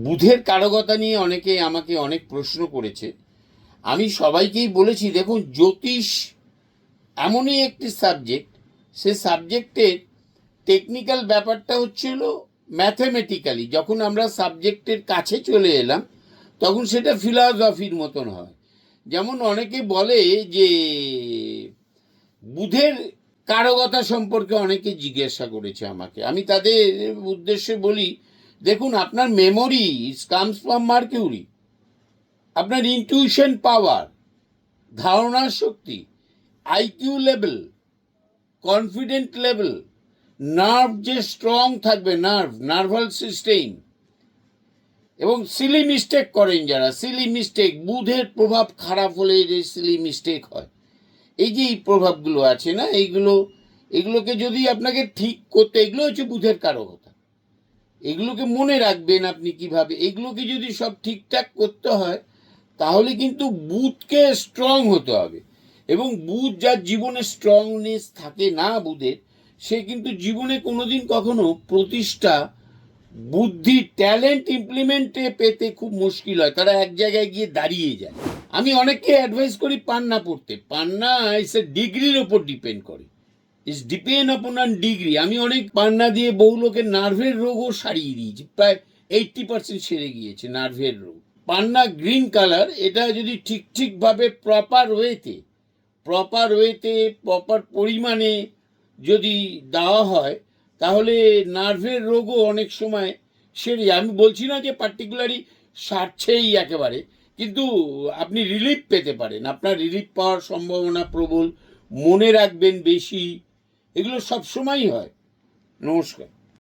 বুধের কারকতা নিয়ে অনেকে আমাকে অনেক প্রশ্ন করেছে। আমি সবাইকেই বলেছি, দেখুন, জ্যোতিষ এমনই একটি সাবজেক্ট, সে সাবজেক্টের টেকনিক্যাল ব্যাপারটা হচ্ছিল ম্যাথমেটিক্যালি। যখন আমরা সাবজেক্টের কাছে চলে এলাম তখন সেটা ফিলসফির মতন হয়। যেমন অনেকে বলে যে বুধের কারকতা সম্পর্কে অনেকে জিজ্ঞাসা করেছে আমাকে। আমি তাদের উদ্দেশ্যে বলি, দেখুন, আপনার মেমোরি কামস ফ্রম মার্কিউরি, আপনার ইনটিউশন পাওয়ার, ধারণার শক্তি, IQ level, confident level, nerve যে স্ট্রং থাকবে, নার্ভাল সিস্টেম, এবং সিলি মিস্টেক করেন যারা, সিলি মিস্টেক, বুধের প্রভাব খারাপ হলে যে সিলি মিস্টেক হয়, এই যে এই প্রভাবগুলো আছে না, এগুলোকে যদি আপনাকে ঠিক করতে, এগুলো হচ্ছে বুধের কারকতা। এগুলোকে মনে রাখবেন আপনি কিভাবে, এগুলোকে যদি সব ঠিকঠাক করতে হয় তাহলে কিন্তু বুধকে স্ট্রং হতে হবে। এবং বুধ যার জীবনে স্ট্রংনেস থাকে না বুধের, সে কিন্তু জীবনে কোনোদিন কখনো প্রতিষ্ঠা, বুদ্ধি, ট্যালেন্ট ইমপ্লিমেন্টে পেতে খুব মুশকিল হয়। তারা এক জায়গায় গিয়ে দাঁড়িয়ে যায়। আমি অনেককে অ্যাডভাইস করি পান্না পড়তে। পান্না ইস এ ডিগ্রির ওপর ডিপেন্ড করে, ইস ডিপেন্ড আপন অন ডিগ্রি। আমি অনেক পান্না দিয়ে বহু লোকের নার্ভের রোগও সারিয়ে দিয়েছি, প্রায় 80% সেরে গিয়েছে নার্ভের রোগ। পান্না গ্রিন কালার, এটা যদি ঠিকভাবে প্রপার ওয়েতে প্রপার পরিমাণে যদি দেওয়া হয় তাহলে নার্ভের রোগও অনেক সময় সেরে যায়। আমি বলছি না যে পার্টিকুলারলি সারছেই একেবারে, কিন্তু আপনি রিলিফ পেতে পারেন, আপনার রিলিফ পাওয়ার সম্ভাবনা প্রবল। মনে রাখবেন বেশি, এগুলো সবসময়ই হয়। নমস্কার।